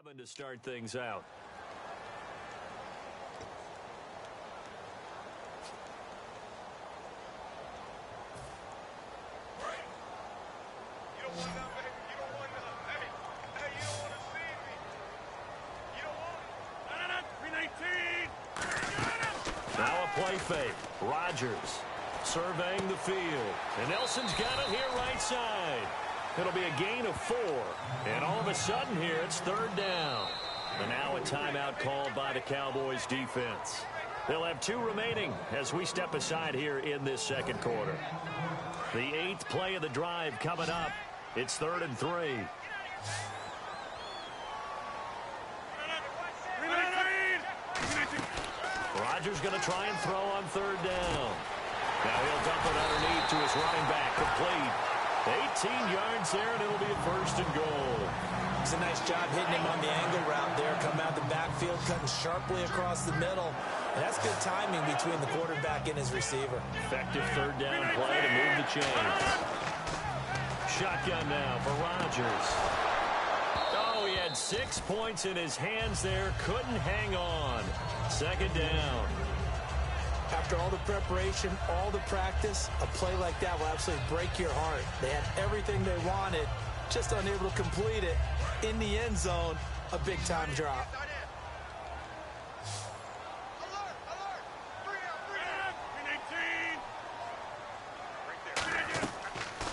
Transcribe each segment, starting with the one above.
7 to start things out. Now a play fake. Rodgers surveying the field. And Nelson's got it here right side. It'll be a gain of 4. And all of a sudden here, it's third down. And now a timeout called by the Cowboys defense. They'll have 2 remaining as we step aside here in this second quarter. The 8th play of the drive coming up. It's 3rd and 3. Rodgers going to try and throw on 3rd down. Now he'll dump it underneath to his running back, complete. 18 yards there, and it'll be a 1st and goal. It's a nice job hitting him on the angle route there. Coming out the backfield, cutting sharply across the middle. And that's good timing between the quarterback and his receiver. Effective 3rd down play to move the chains. Shotgun now for Rodgers. Oh, he had 6 points in his hands there. Couldn't hang on. 2nd down. After all the preparation, all the practice, a play like that will absolutely break your heart. They had everything they wanted, just unable to complete it. In the end zone, a big-time drop.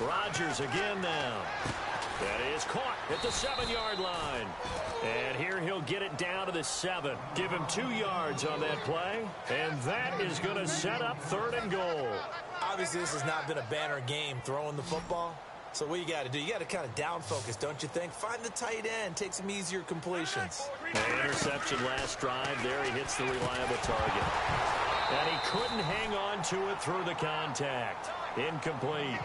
Rodgers again now. That is caught at the 7-yard line. And here he'll get it down to the 7. Give him 2 yards on that play. And that is going to set up 3rd and goal. Obviously, this has not been a banner game throwing the football. So what you got to do, you got to kind of down focus, don't you think? Find the tight end, take some easier completions. An interception last drive. There he hits the reliable target. And he couldn't hang on to it through the contact. Incomplete.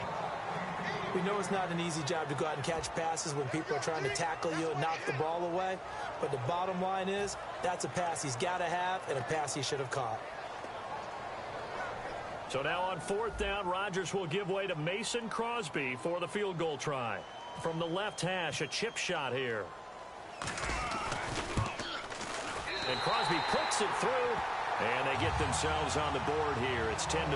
We know it's not an easy job to go out and catch passes when people are trying to tackle you and knock the ball away. But the bottom line is, that's a pass he's got to have and a pass he should have caught. So now on 4th down, Rodgers will give way to Mason Crosby for the field goal try. From the left hash, a chip shot here. And Crosby puts it through. And they get themselves on the board here. It's 10-3.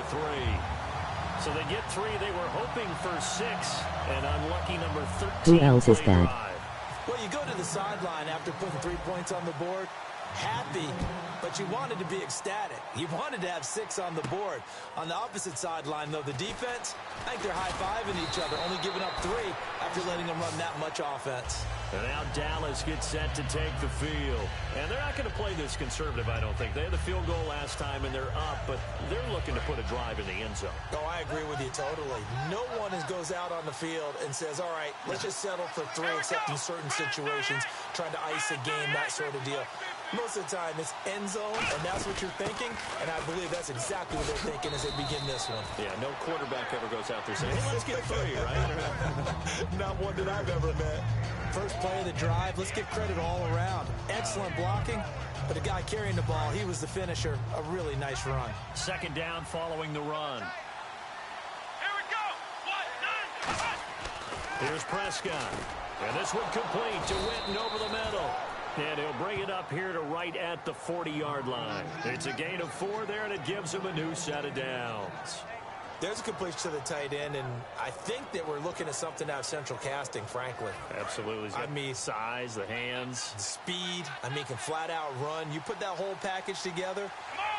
So they get 3. They were hoping for 6. And unlucky number 13. Who else is that? Well, you go to the sideline after putting 3 points on the board. Happy, but you wanted to be ecstatic. You wanted to have 6 on the board. On the opposite sideline, though, the defense, I think they're high-fiving each other, only giving up 3 after letting them run that much offense. And now Dallas gets set to take the field. And they're not going to play this conservative, I don't think. They had the field goal last time, and they're up, but they're looking to put a drive in the end zone. Oh, I agree with you totally. No one goes out on the field and says, all right, let's just settle for 3, except in certain situations, trying to ice a game, that sort of deal. Most of the time, it's end zone, and that's what you're thinking, and I believe that's exactly what they're thinking as they begin this one. Yeah, no quarterback ever goes out there saying, hey, let's get 3, right? Not one that I've ever met. First play of the drive, let's give credit all around. Excellent blocking, but the guy carrying the ball, he was the finisher. A really nice run. 2nd down following the run. Here we go. 1, 9, Here's Prescott. And this one complete to Witten over the middle. And he'll bring it up here to right at the 40-yard line. It's a gain of 4 there, and it gives him a new set of downs. There's a completion to the tight end, and I think that we're looking at something out of central casting, frankly. Absolutely. I mean, size, the hands. Speed. I mean, can flat out run. You put that whole package together,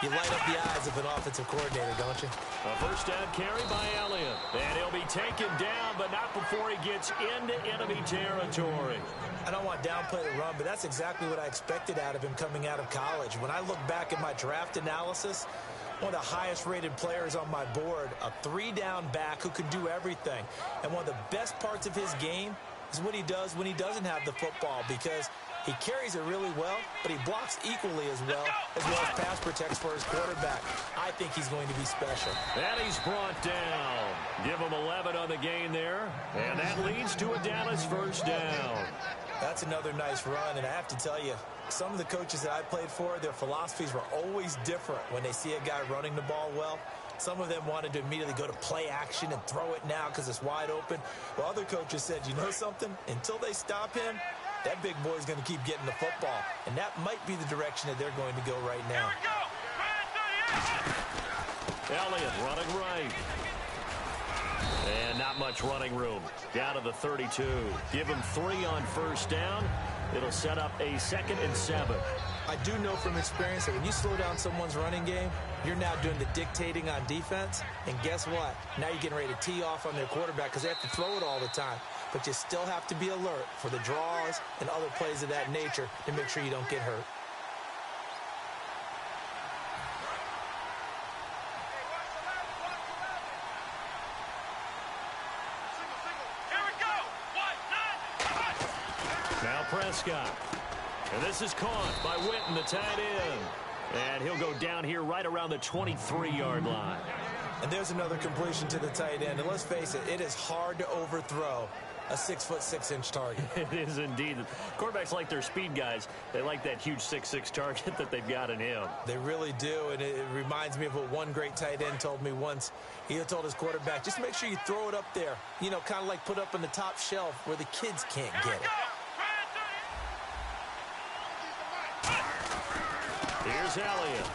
you light up the eyes of an offensive coordinator, don't you? A 1st down carry by Elliott. And he'll be taken down, but not before he gets into enemy territory. I don't want downplay the run, but that's exactly what I expected out of him coming out of college. When I look back at my draft analysis, one of the highest-rated players on my board, a 3-down back who can do everything. And one of the best parts of his game is what he does when he doesn't have the football, because he carries it really well, but he blocks equally as well as pass protects for his quarterback. I think he's going to be special. And he's brought down. Give him 11 on the gain there, and that leads to a Dallas 1st down. That's another nice run, and I have to tell you, some of the coaches that I played for, their philosophies were always different when they see a guy running the ball well. Some of them wanted to immediately go to play action and throw it now because it's wide open. Well, other coaches said, you know something? Until they stop him, That big boy is going to keep getting the football, and that might be the direction that they're going to go right now. Here we go. Elliott running right. And not much running room. Down to the 32. Give him 3 on first down. It'll set up a 2nd and 7. I do know from experience that when you slow down someone's running game, you're now doing the dictating on defense. And guess what? Now you're getting ready to tee off on their quarterback because they have to throw it all the time. But you still have to be alert for the draws and other plays of that nature to make sure you don't get hurt. Now Prescott. And this is caught by Witten, the tight end. And he'll go down here right around the 23-yard line. And there's another completion to the tight end. And let's face it, it is hard to overthrow a 6'6" target. It is indeed. Quarterbacks like their speed guys. They like that huge 6'6" target that they've got in him. They really do, and it reminds me of what one great tight end told me once. He told his quarterback, just make sure you throw it up there. You know, kind of like put up on the top shelf where the kids can't get it. Here's Elliott.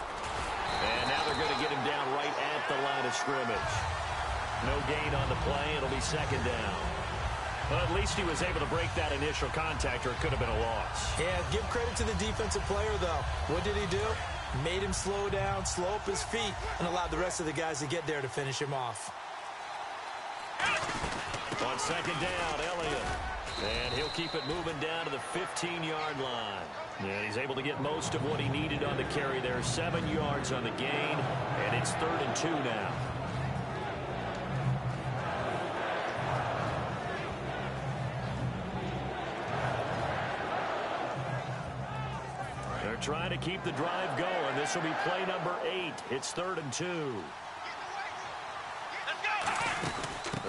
And now they're going to get him down right at the line of scrimmage. No gain on the play. It'll be 2nd down. But at least he was able to break that initial contact, or it could have been a loss. Yeah, give credit to the defensive player, though. What did he do? Made him slow down, slow up his feet, and allowed the rest of the guys to get there to finish him off. On 2nd down, Elliott. And he'll keep it moving down to the 15-yard line. And he's able to get most of what he needed on the carry there. 7 yards on the gain, and it's 3rd and 2 now. They're trying to keep the drive going. This will be play number 8. It's 3rd and 2.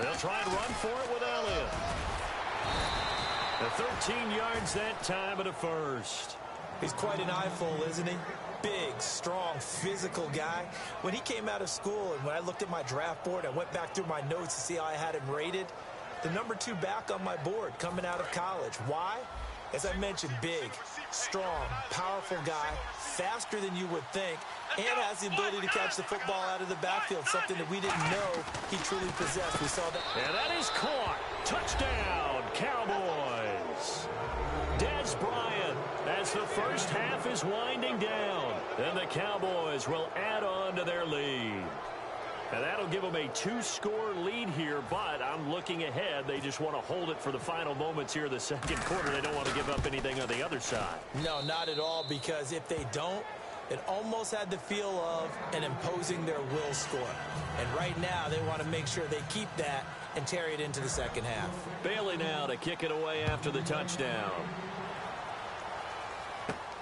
They'll try and run for it with Elliott. The 13 yards that time at a first. He's quite an eyeful, isn't he? Big, strong, physical guy. When he came out of school and when I looked at my draft board, I went back through my notes to see how I had him rated. The number 2 back on my board coming out of college. Why? As I mentioned, big, strong, powerful guy, faster than you would think, and has the ability to catch the football out of the backfield, something that we didn't know he truly possessed. We saw that. And that is caught. Touchdown, Cowboys. Dez Bryant, as the first half is winding down, and the Cowboys will add on to their lead. And that'll give them a 2-score lead here, but I'm looking ahead. They just want to hold it for the final moments here of the 2nd quarter. They don't want to give up anything on the other side. No, not at all, because if they don't, it almost had the feel of an imposing their will score. And right now, they want to make sure they keep that and carry it into the 2nd half. Bailey now to kick it away after the touchdown.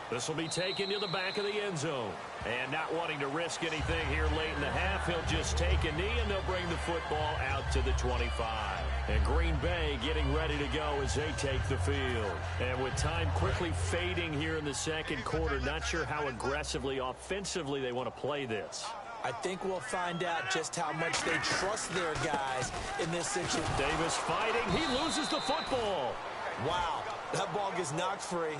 This will be taken to the back of the end zone. And not wanting to risk anything here late in the half, he'll just take a knee, and they'll bring the football out to the 25. And Green Bay getting ready to go as they take the field. And with time quickly fading here in the 2nd quarter, not sure how aggressively, offensively they want to play this. I think we'll find out just how much they trust their guys in this situation. Davis fighting. He loses the football. Wow, that ball gets knocked free,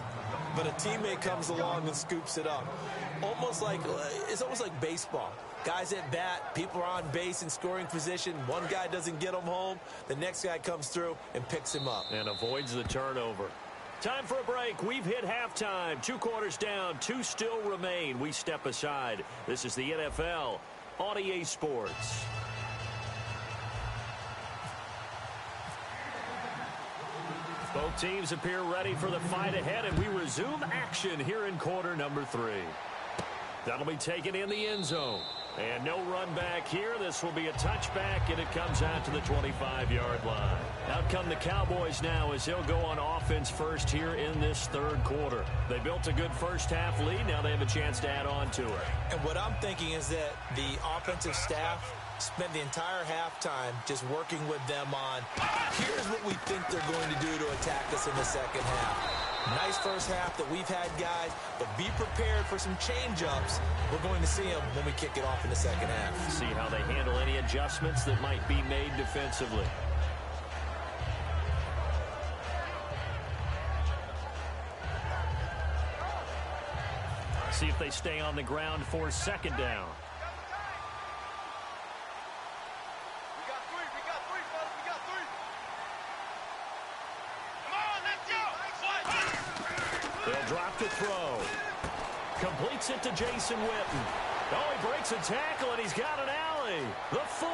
but a teammate comes along and scoops it up. It's almost like baseball. Guys at bat, people are on base in scoring position. One guy doesn't get him home. The next guy comes through and picks him up. And avoids the turnover. Time for a break. We've hit halftime. 2 quarters down. 2 still remain. We step aside. This is the NFL on EA Sports. Both teams appear ready for the fight ahead, and we resume action here in quarter number 3. That'll be taken in the end zone. And no run back here. This will be a touchback, and it comes out to the 25-yard line. Out come the Cowboys now as they'll go on offense first here in this 3rd quarter. They built a good first-half lead. Now they have a chance to add on to it. And what I'm thinking is that the offensive staff spent the entire halftime just working with them on, here's what we think they're going to do to attack us in the 2nd half. Nice first half that we've had, guys, but be prepared for some change-ups. We're going to see them when we kick it off in the 2nd half. See how they handle any adjustments that might be made defensively. see if they stay on the ground for second down. We got three, fellas. We got three. Come on, let's go. They'll drop to throw. Completes it to Jason Witten. Oh, he breaks a tackle, and he's got an alley. The 40,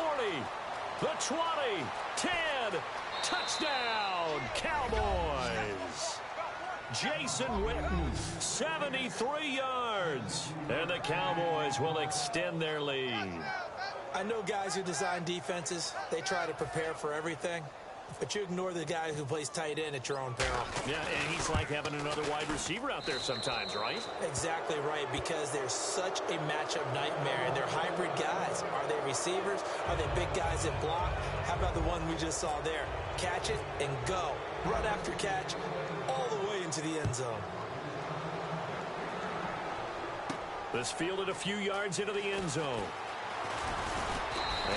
the 20, 10. Touchdown, Cowboys. Jason Witten, 73 yards. And the Cowboys will extend their lead. I know guys who design defenses, they try to prepare for everything. But you ignore the guy who plays tight end at your own peril. Yeah, and he's like having another wide receiver out there sometimes, right? Exactly right, because they're such a matchup nightmare, and they're hybrid guys. Are they receivers? Are they big guys that block? How about the one we just saw there? Catch it and go. Run after catch all the way into the end zone. This fielded a few yards into the end zone.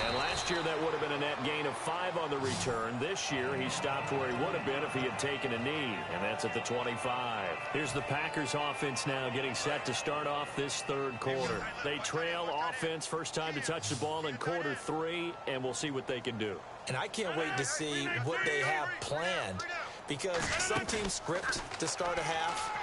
And last year, that would have been a net gain of 5 on the return. This year, he stopped where he would have been if he had taken a knee, and that's at the 25. Here's the Packers offense now getting set to start off this third quarter. They trail offense, first time to touch the ball in quarter 3, and we'll see what they can do. And I can't wait to see what they have planned, because some teams script to start a half.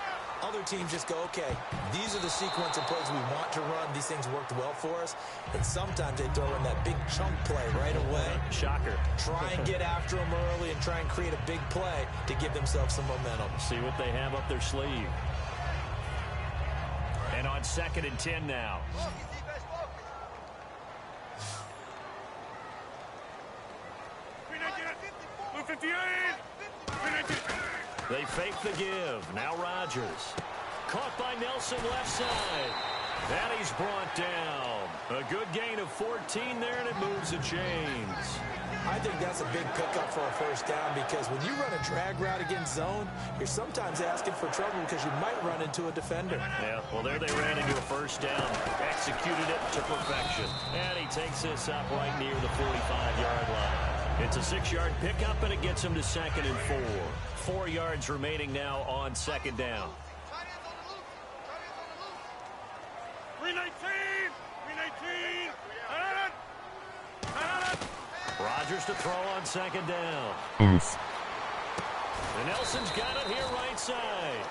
Other teams just go, okay, these are the sequence of plays we want to run. These things worked well for us. And sometimes they throw in that big chunk play right away. Shocker. Try and get after them early and try and create a big play to give themselves some momentum. See what they have up their sleeve. And on 2nd and 10 now. They fake the give. Now Rodgers. Caught by Nelson left side. And he's brought down. A good gain of 14 there, and it moves the chains. I think that's a big pickup for a first down, because when you run a drag route against zone, you're sometimes asking for trouble because you might run into a defender. Yeah, well, there they ran into a first down. Executed it to perfection. And he takes this up right near the 45-yard line. It's a 6-yard pickup, and it gets him to 2nd and 4. 4 yards remaining now on 2nd down. 319! Rodgers to throw on 2nd down. And Nelson's got it here right side.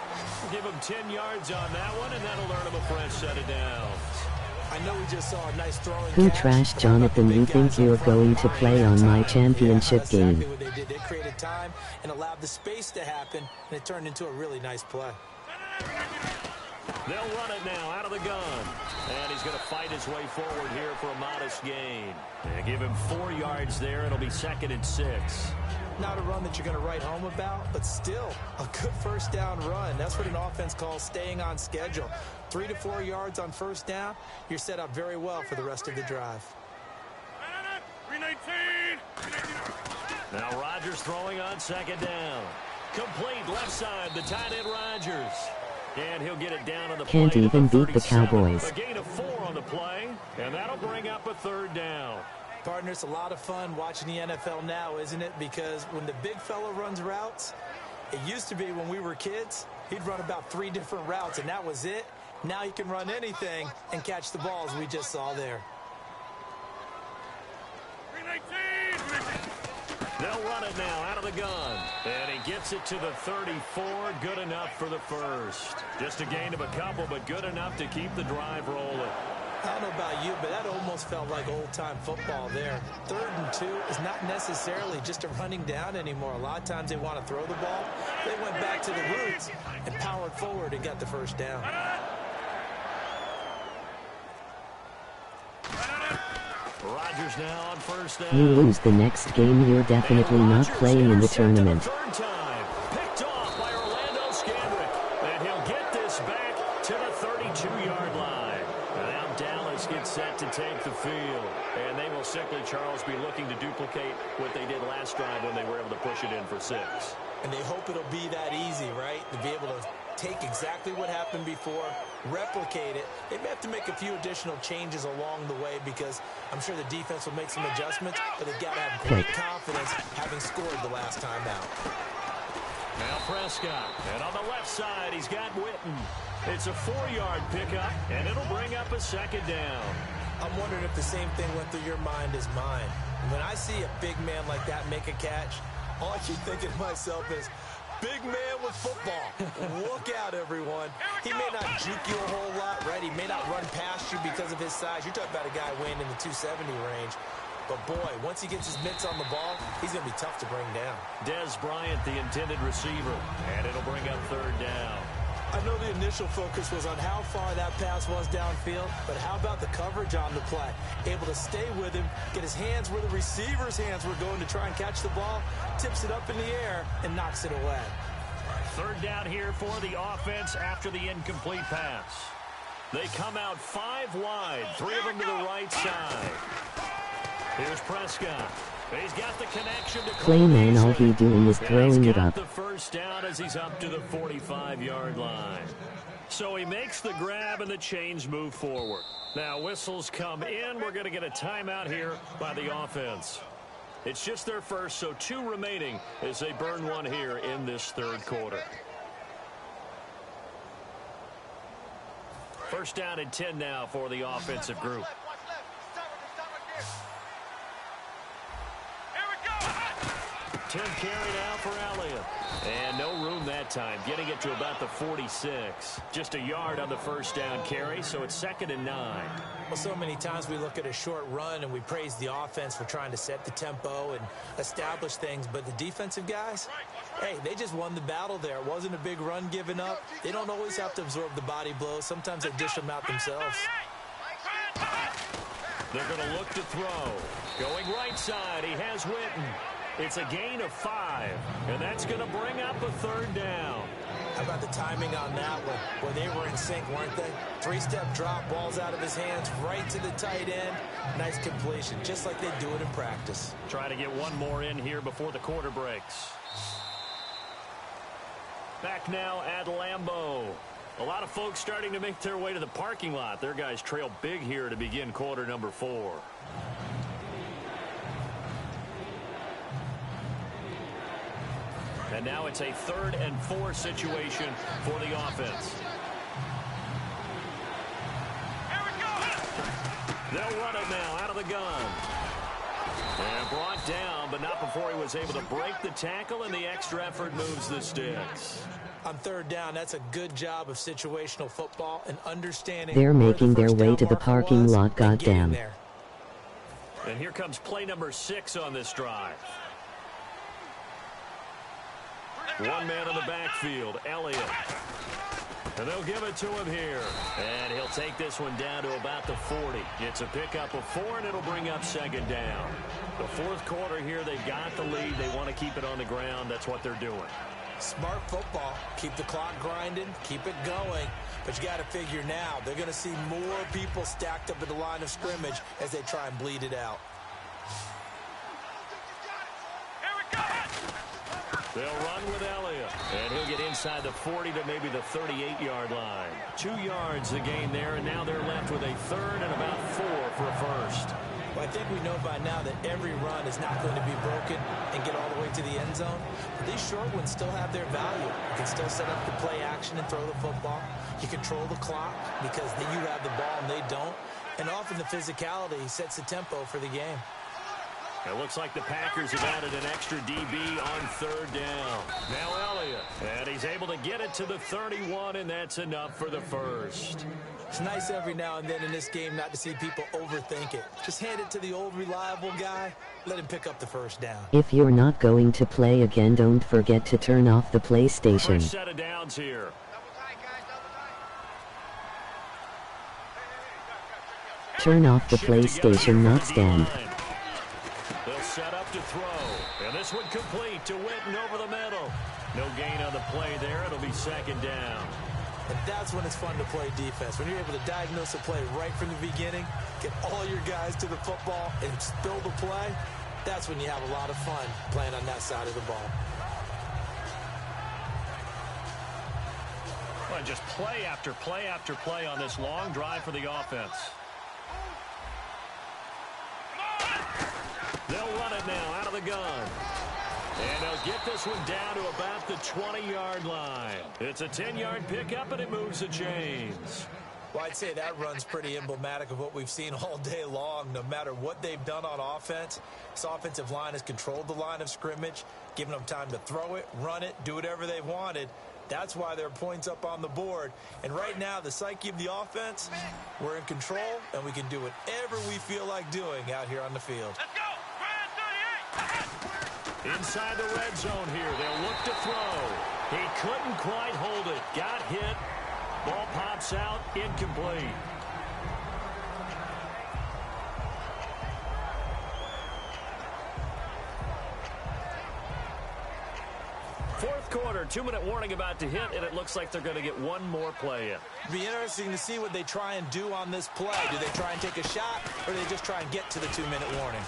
Give him 10 yards on that one, and that'll earn him a fresh set of downs. I know we just saw a nice throwing Who catch. trashed Jonathan? You think you're going to play on my championship game? Exactly what they did. They created time and allowed the space to happen, and it turned into a really nice play. They'll run it now out of the gun. And he's going to fight his way forward here for a modest gain. And give him 4 yards there. It'll be 2nd and 6. Not a run that you're going to write home about, but still a good first down run. That's what an offense calls staying on schedule. 3 to 4 yards on first down, you're set up very well for the rest of the drive. 319! Now Rodgers throwing on 2nd down. Complete left side, the tight end Rodgers. And he'll get it down on the Can't play even to the beat the 37. Cowboys. A gain of 4 on the play, and that'll bring up a 3rd down. Partner, it's a lot of fun watching the NFL now, isn't it? Because when the big fella runs routes, it used to be when we were kids, he'd run about 3 different routes, and that was it. Now he can run anything and catch the balls we just saw there. 319! They'll run it now out of the gun. And he gets it to the 34. Good enough for the first. Just a gain of a couple, but good enough to keep the drive rolling. I don't know about you, but that almost felt like old-time football there. 3rd and 2 is not necessarily just a running down anymore. A lot of times they want to throw the ball. They went back to the roots and powered forward and got the first down. Rodgers now on 1st down. You lose the next game, you're definitely not playing in the tournament. Third time. Picked off by Orlando Scandrick. And he'll get this back to the 32-yard line. And now Dallas gets set to take the field. And they will simply, Charles, be looking to duplicate what they did last drive when they were able to push it in for 6. And they hope it'll be that easy, right? To be able to take exactly what happened before, replicate it. They may have to make a few additional changes along the way, because I'm sure the defense will make some adjustments, but they've got to have great confidence having scored the last time out. Now Prescott. And on the left side, he's got Witten. It's a 4-yard pickup, and it'll bring up a second down. I'm wondering if the same thing went through your mind as mine. When I see a big man like that make a catch, all I keep thinking to myself is, big man with football. Look out, everyone. He may not juke you a whole lot, right? He may not run past you because of his size. You're talking about a guy weighing in the 270 range. But, boy, once he gets his mitts on the ball, he's going to be tough to bring down. Des Bryant, the intended receiver, and it'll bring up third down. I know the initial focus was on how far that pass was downfield, but how about the coverage on the play? Able to stay with him, get his hands where the receiver's hands were going to try and catch the ball, tips it up in the air, and knocks it away. Third down here for the offense after the incomplete pass. They come out 5 wide, 3 of them to the right side. Here's Prescott. He's got the connection to Playman, all he doing is throwing it up. The first down as he's up to the 45-yard line. So he makes the grab and the chains move forward. Now whistles come in. We're going to get a timeout here by the offense. It's just their first, so 2 remaining as they burn one here in this third quarter. First down and 10 now for the offensive group. 10 carry now for Elliott. And no room that time, getting it to about the 46. Just a yard on the first down carry, so it's 2nd and 9. Well, so many times we look at a short run and we praise the offense for trying to set the tempo and establish things, but the defensive guys, hey, they just won the battle there. It wasn't a big run given up. They don't always have to absorb the body blows. Sometimes they dish them out themselves. They're going to look to throw. Going right side, he has Witten. It's a gain of 5, and that's going to bring up a third down. How about the timing on that one? Well, they were in sync, weren't they? 3-step drop, balls out of his hands, right to the tight end. Nice completion, just like they do it in practice. Try to get one more in here before the quarter breaks. Back now at Lambeau. A lot of folks starting to make their way to the parking lot. Their guys trail big here to begin quarter number 4. And now it's a 3rd and 4 situation for the offense. They'll run it now out of the gun. And brought down, but not before he was able to break the tackle, and the extra effort moves the sticks. On 3rd down, that's a good job of situational football and understanding. They're making their way to the parking lot, goddamn. And here comes play number 6 on this drive. One man in the backfield, Elliott. And they'll give it to him here. And he'll take this one down to about the 40. It's a pickup of 4, and it'll bring up 2nd down. The 4th quarter here, they've got the lead. They want to keep it on the ground. That's what they're doing. Smart football. Keep the clock grinding. Keep it going. But you got to figure now, they're going to see more people stacked up at the line of scrimmage as they try and bleed it out. They'll run with Elliott, and he'll get inside the 40 to maybe the 38-yard line. 2 yards the gain there, and now they're left with a 3rd and about 4 for a first. Well, I think we know by now that every run is not going to be broken and get all the way to the end zone. But these short ones still have their value. You can still set up the play action and throw the football. You control the clock because then you have the ball and they don't. And often the physicality sets the tempo for the game. It looks like the Packers have added an extra DB on 3rd down. Now Elliott, and he's able to get it to the 31, and that's enough for the first. It's nice every now and then in this game not to see people overthink it. Just hand it to the old reliable guy, let him pick up the first down. If you're not going to play again, don't forget to turn off the PlayStation. First set of downs here. Turn off the PlayStation, not stand. They'll set up to throw, and this one complete to Witten over the middle. No gain on the play there. It'll be 2nd down. And that's when it's fun to play defense. When you're able to diagnose a play right from the beginning, get all your guys to the football, and spill the play, that's when you have a lot of fun playing on that side of the ball. Well, just play after play after play on this long drive for the offense. They'll run it now out of the gun. And they'll get this one down to about the 20-yard line. It's a 10-yard pickup, and it moves the chains. Well, I'd say that run's pretty emblematic of what we've seen all day long. No matter what they've done on offense, this offensive line has controlled the line of scrimmage, given them time to throw it, run it, do whatever they wanted. That's why there are points up on the board. And right now, the psyche of the offense, we're in control, and we can do whatever we feel like doing out here on the field. Let's go. Inside the red zone here, they'll look to throw. He couldn't quite hold it. Got hit. Ball pops out, incomplete. Fourth quarter, 2-minute warning about to hit, and it looks like they're going to get one more play in. It'll be interesting to see what they try and do on this play. Do they try and take a shot, or do they just try and get to the 2-minute warning?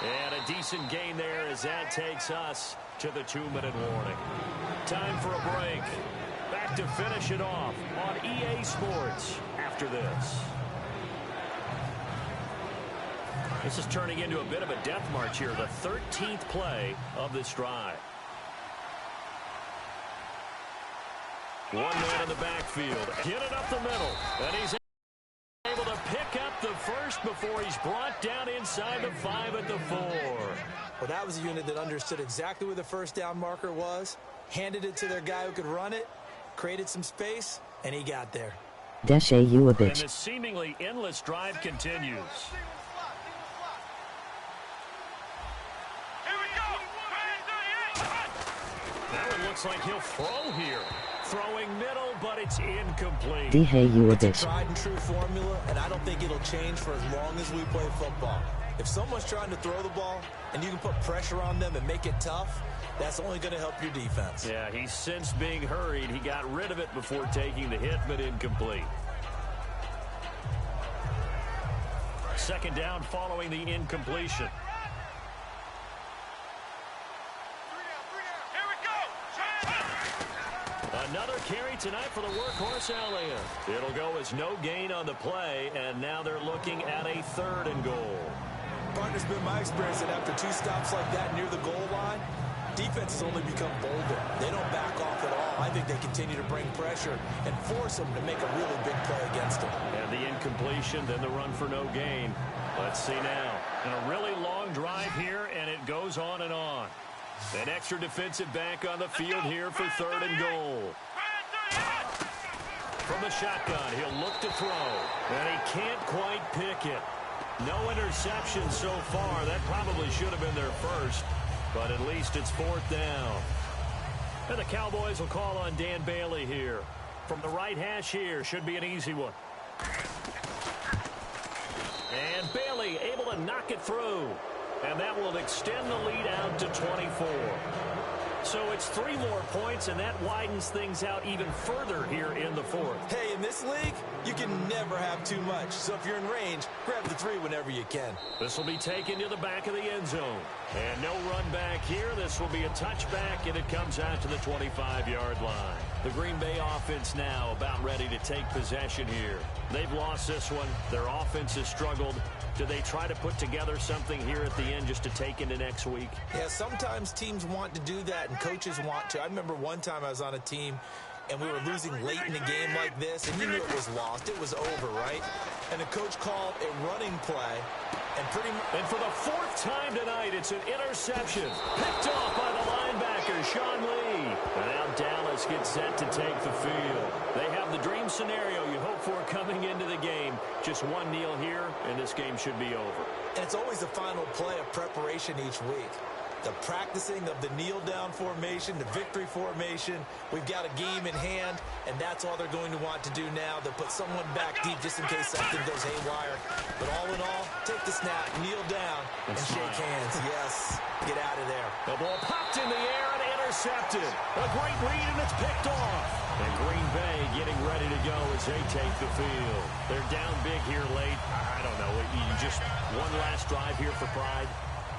And a decent gain there as that takes us to the 2-minute warning. Time for a break. Back to finish it off on EA Sports after this. This is turning into a bit of a death march here, the 13th play of this drive. One man in the backfield. Get it up the middle. And he's able to pick up the first before he's brought down inside the 5 at the 4. Well, that was a unit that understood exactly where the first down marker was, handed it to their guy who could run it, created some space, and he got there. Deshae, you a And bitch. the seemingly endless drive continues. Now it looks like he'll throw here. Throwing middle, but it's incomplete. Deshae, you a It's a bitch. tried and true formula, and I don't think it'll change for as long as we play football. If someone's trying to throw the ball and you can put pressure on them and make it tough, that's only going to help your defense. Yeah, he's since being hurried. He got rid of it before taking the hit, but incomplete. Second down following the incompletion. Another carry tonight for the workhorse Elliott. It'll go as no gain on the play, and now they're looking at a 3rd and goal. Partner's been my experience that after 2 stops like that near the goal line, defenses only become bolder. They don't back off at all. I think they continue to bring pressure and force them to make a really big play against them. And the incompletion, then the run for no gain. Let's see now. And a really long drive here, and it goes on and on. An extra defensive back on the field here for 3rd and goal. From the shotgun, he'll look to throw. And he can't quite pick it. No interception so far. That probably should have been their first. But at least it's 4th down. And the Cowboys will call on Dan Bailey here. From the right hash here, should be an easy one. And Bailey able to knock it through. And that will extend the lead out to 24. So it's 3 more points, and that widens things out even further here in the 4th. Hey, in this league, you can never have too much. So if you're in range, grab the 3 whenever you can. This will be taken to the back of the end zone. And no run back here. This will be a touchback, and it comes out to the 25-yard line. The Green Bay offense now about ready to take possession here. They've lost this one. Their offense has struggled. Do they try to put together something here at the end just to take into next week? Yeah, sometimes teams want to do that and coaches want to. I remember one time I was on a team and we were losing late in a game like this, and you knew it was lost. It was over, right? And the coach called a running play, and And for the 4th time tonight, it's an interception. Picked off by the linebacker, Sean Lee. And now Dallas gets set to take the field. They have the dream scenario you hope for coming into the game. Just one kneel here, and this game should be over. And it's always the final play of preparation each week. The practicing of the kneel-down formation, the victory formation. We've got a game in hand, and that's all they're going to want to do now. They'll put someone back deep just in case something goes haywire. But all in all, take the snap, kneel down, and shake hands. Yes, get out of there. The ball popped in the air and intercepted. A great read, and it's picked off. And Green Bay getting ready to go as they take the field. They're down big here late. I don't know. You just one last drive here for pride.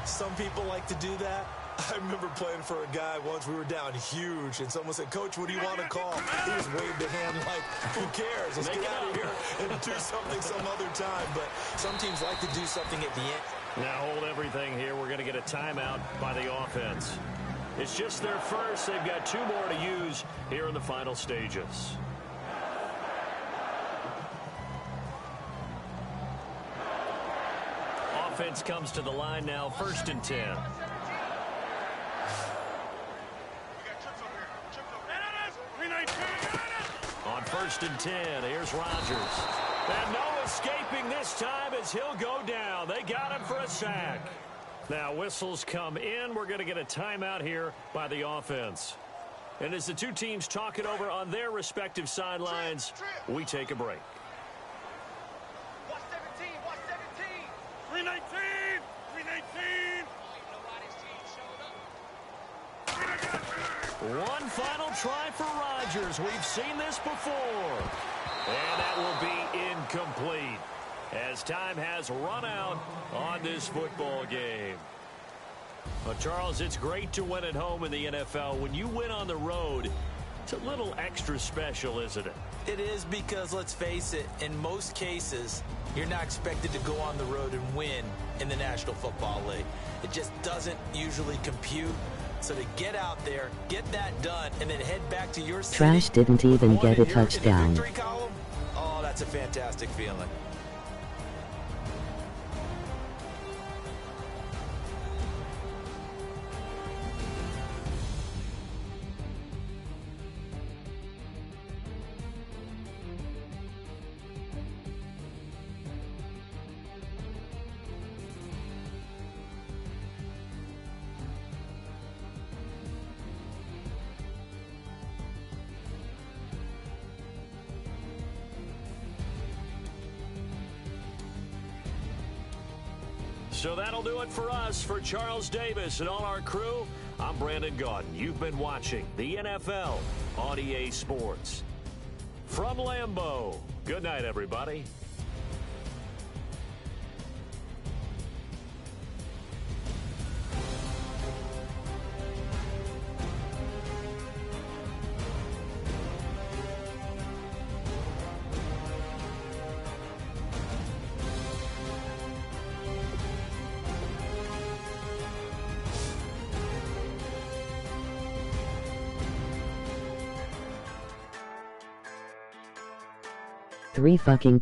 Some people like to do that. I remember playing for a guy once. We were down huge, and someone said, "Coach, what do you want to call?" He just waved a hand like, "Who cares? Let's get out of here and do something some other time." But some teams like to do something at the end. Now hold everything here. We're going to get a timeout by the offense. It's just their first. They've got 2 more to use here in the final stages. Offense comes to the line now, 1st and 10. On 1st and 10, here's Rodgers. And no escaping this time as he'll go down. They got him for a sack. Now whistles come in. We're going to get a timeout here by the offense. And as the 2 teams talk it over on their respective sidelines, we take a break. Watch 17, watch 17. 319, 319. One final try for Rodgers. We've seen this before. And that will be incomplete as time has run out on this football game. Well, Charles, it's great to win at home in the NFL. When you win on the road, it's a little extra special, isn't it? It is because, let's face it, in most cases, you're not expected to go on the road and win in the National Football League. It just doesn't usually compute. So to get out there, get that done, and then head back to your city. Trash didn't even get a in the touchdown. victory column, oh, that's a fantastic feeling. So that'll do it for us. For Charles Davis and all our crew, I'm Brandon Gaudin. You've been watching the NFL on EA Sports. From Lambeau, good night, everybody. Three fucking